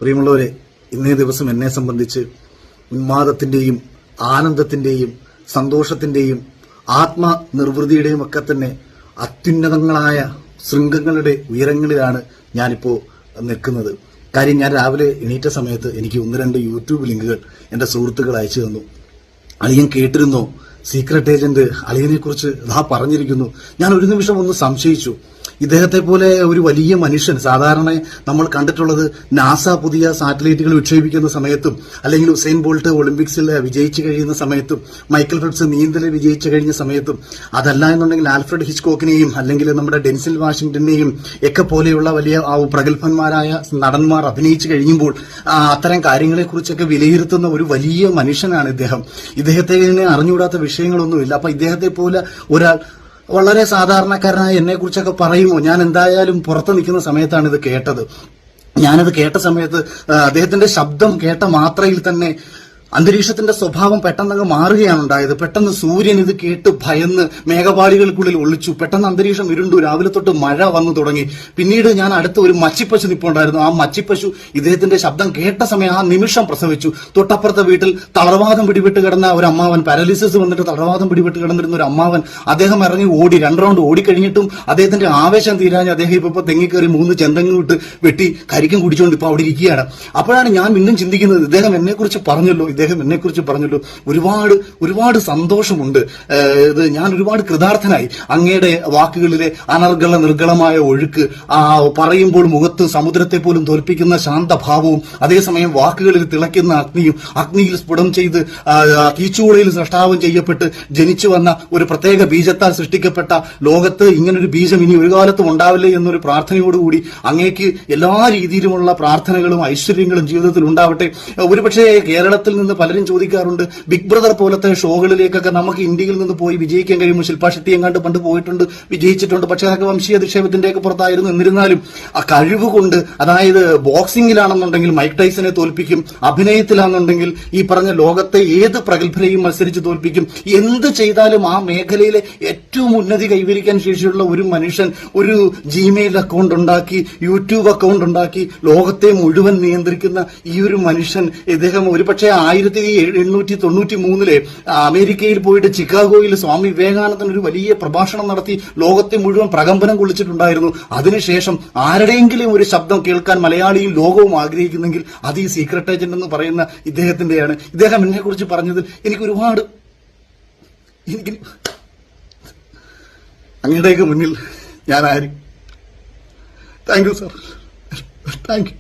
പ്രിയമുള്ളവരെ, ഇന്നേ ദിവസം എന്നെ സംബന്ധിച്ച് ഉന്മാദത്തിന്റെയും ആനന്ദത്തിന്റെയും സന്തോഷത്തിന്റെയും ആത്മനിർവൃതിയുടെയും ഒക്കെ തന്നെ അത്യുന്നതങ്ങളായ ശൃംഗങ്ങളുടെ ഉയരങ്ങളിലാണ് ഞാനിപ്പോ നിൽക്കുന്നത്. കാര്യം, ഞാൻ രാവിലെ എണീറ്റ സമയത്ത് എനിക്ക് 1-2 യൂട്യൂബ് ലിങ്കുകൾ എന്റെ സുഹൃത്തുക്കൾ അയച്ചു തന്നു. അളിയൻ കേട്ടിരുന്നോ, സീക്രട്ട് ഏജന്റ് അളിയനെ കുറിച്ച് പറഞ്ഞിരിക്കുന്നു. ഞാൻ ഒരു നിമിഷം ഒന്ന് സംശയിച്ചു. ഇദ്ദേഹത്തെ പോലെ ഒരു വലിയ മനുഷ്യൻ, സാധാരണ നമ്മൾ കണ്ടിട്ടുള്ളത് നാസ പുതിയ സാറ്റലൈറ്റുകൾ വിക്ഷേപിക്കുന്ന സമയത്തും, അല്ലെങ്കിൽ ഉസൈൻ ബോൾട്ട് ഒളിമ്പിക്സിൽ വിജയിച്ചു കഴിയുന്ന സമയത്തും, മൈക്കൽ ഫെൽപ്സ് നീന്തൽ വിജയിച്ചു കഴിഞ്ഞ സമയത്തും, അതല്ല എന്നുണ്ടെങ്കിൽ ആൽഫ്രഡ് ഹിച്ച്കോക്കിനെയും അല്ലെങ്കിൽ നമ്മുടെ ഡെൻസിൽ വാഷിംഗ്ടനെയും ഒക്കെ പോലെയുള്ള വലിയ പ്രഗത്ഭന്മാരായ നടന്മാർ അഭിനയിച്ചു കഴിയുമ്പോൾ അത്തരം കാര്യങ്ങളെക്കുറിച്ചൊക്കെ വിലയിരുത്തുന്ന ഒരു വലിയ മനുഷ്യനാണ് ഇദ്ദേഹം. ഇദ്ദേഹത്തെ അറിഞ്ഞുകൂടാത്ത വിഷയങ്ങളൊന്നുമില്ല. അപ്പൊ ഇദ്ദേഹത്തെ പോലെ ഒരാൾ വളരെ സാധാരണക്കാരനായ എന്നെ കുറിച്ചൊക്കെ പറയുമോ? ഞാൻ എന്തായാലും പുറത്ത് നിൽക്കുന്ന സമയത്താണ് ഇത് കേട്ടത്. ഞാനത് കേട്ട സമയത്ത് അദ്ദേഹത്തിന്റെ ശബ്ദം കേട്ട മാത്രയിൽ തന്നെ അന്തരീക്ഷത്തിന്റെ സ്വഭാവം പെട്ടെന്നങ്ങ് മാറുകയാണ് ഉണ്ടായത്. പെട്ടെന്ന് സൂര്യൻ ഇത് കേട്ട് ഭയന്ന് മേഘപാളികൾക്കുള്ളിൽ ഒളിച്ചു. പെട്ടെന്ന് അന്തരീക്ഷം ഇരുണ്ടു. രാവിലെ തൊട്ട് മഴ വന്നു തുടങ്ങി. പിന്നീട് ഞാൻ അടുത്ത ഒരു മച്ചിപ്പശു നിൽപ്പുണ്ടായിരുന്നു. ആ മച്ചിപ്പശു ഇദ്ദേഹത്തിന്റെ ശബ്ദം കേട്ട സമയം ആ നിമിഷം പ്രസവിച്ചു. തൊട്ടപ്പുറത്തെ വീട്ടിൽ തളർവാദം പിടിപെട്ട് കിടന്ന ഒരു അമ്മാവൻ, പാരലിസിസ് വന്നിട്ട് തളർവാദം പിടിപെട്ട് കിടന്നിരുന്ന ഒരു അമ്മാവൻ, അദ്ദേഹം ഇറങ്ങി ഓടി. 2 റൗണ്ട് ഓടിക്കഴിഞ്ഞിട്ടും അദ്ദേഹത്തിന്റെ ആവേശം തീരാഞ്ഞ് അദ്ദേഹം ഇപ്പൊ തെങ്ങിക്കയറി 3 ചെന്തങ്ങ് വിട്ട് വെട്ടി കരിക്കും കുടിച്ചുകൊണ്ട് ഇപ്പൊ അവിടെ ഇരിക്കുകയാണ്. അപ്പോഴാണ് ഞാൻ വീണ്ടും ചിന്തിക്കുന്നത്, ഇദ്ദേഹം എന്നെക്കുറിച്ച് പറഞ്ഞല്ലോ, ഒരുപാട് സന്തോഷമുണ്ട്. ഞാൻ ഒരുപാട് കൃതാർത്ഥനായി. അങ്ങയുടെ വാക്കുകളിലെ അനർഗള നിർഗളമായ ഒഴുക്ക്, പറയുമ്പോൾ മുഖത്ത് സമുദ്രത്തെ പോലും തോൽപ്പിക്കുന്ന ശാന്തഭാവവും, അതേസമയം വാക്കുകളിൽ തിളയ്ക്കുന്ന അഗ്നിയിൽ സ്ഫുടം ചെയ്ത് തീച്ചൂളയിൽ സൃഷ്ടാവം ചെയ്യപ്പെട്ട് ജനിച്ചു വന്ന ഒരു പ്രത്യേക ബീജത്താൽ സൃഷ്ടിക്കപ്പെട്ട ലോകത്ത് ഇങ്ങനൊരു ബീജം ഇനി ഒരു കാലത്തും ഉണ്ടാവില്ലേ എന്നൊരു പ്രാർത്ഥനയോടുകൂടി അങ്ങേക്ക് എല്ലാ രീതിയിലുമുള്ള പ്രാർത്ഥനകളും ഐശ്വര്യങ്ങളും ജീവിതത്തിൽ ഉണ്ടാവട്ടെ. ഒരുപക്ഷെ കേരളത്തിൽ നിന്ന് പലരും ചോദിക്കാറുണ്ട്, ബിഗ് ബ്രദർ പോലത്തെ ഷോകളിലേക്കൊക്കെ നമുക്ക് ഇന്ത്യയിൽ നിന്ന് പോയി വിജയിക്കാൻ കഴിയുമ്പോൾ, ശില്പാ ഷെട്ടി എങ്ങാണ്ട് പണ്ട് പോയിട്ടുണ്ട്, വിജയിച്ചിട്ടുണ്ട്. പക്ഷെ അതൊക്കെ വംശീയ അധിക്ഷേപത്തിന്റെയൊക്കെ പുറത്തായിരുന്നു. എന്നിരുന്നാലും ആ കഴിവ് കൊണ്ട്, അതായത് ബോക്സിംഗിലാണെന്നുണ്ടെങ്കിൽ മൈക്ക് ടൈസനെ തോൽപ്പിക്കും, അഭിനയത്തിലാണെന്നുണ്ടെങ്കിൽ ഈ പറഞ്ഞ ലോകത്തെ ഏത് പ്രഗത്ഭരെയും മത്സരിച്ച് തോൽപ്പിക്കും. എന്ത് ചെയ്താലും ആ മേഖലയിലെ ഏറ്റവും ഉന്നതി കൈവരിക്കാൻ ശേഷിയുള്ള ഒരു മനുഷ്യൻ ഒരു ജിമെയിൽ അക്കൗണ്ട് ഉണ്ടാക്കി, യൂട്യൂബ് അക്കൗണ്ട് ഉണ്ടാക്കി ലോകത്തെ മുഴുവൻ നിയന്ത്രിക്കുന്ന ഈ ഒരു മനുഷ്യൻ, ഇദ്ദേഹം ഒരുപക്ഷെ 1893 അമേരിക്കയിൽ പോയിട്ട് ചിക്കാഗോയിൽ സ്വാമി വിവേകാനന്ദൻ ഒരു വലിയ പ്രഭാഷണം നടത്തി ലോകത്തെ മുഴുവൻ പ്രകമ്പനം കൊള്ളിച്ചിട്ടുണ്ടായിരുന്നു. അതിനുശേഷം ആരുടെയെങ്കിലും ഒരു ശബ്ദം കേൾക്കാൻ മലയാളിയും ലോകവും ആഗ്രഹിക്കുന്നെങ്കിൽ അത് ഈ സീക്രട്ട് ഏജന്റ് എന്ന് പറയുന്ന ഇദ്ദേഹത്തിന്റെയാണ്. ഇദ്ദേഹം എന്നെ കുറിച്ച് പറഞ്ഞതിൽ എനിക്ക് അങ്ങയുടെയൊക്കെ മുന്നിൽ ഞാൻ ആരും. Thank you sir, thank you.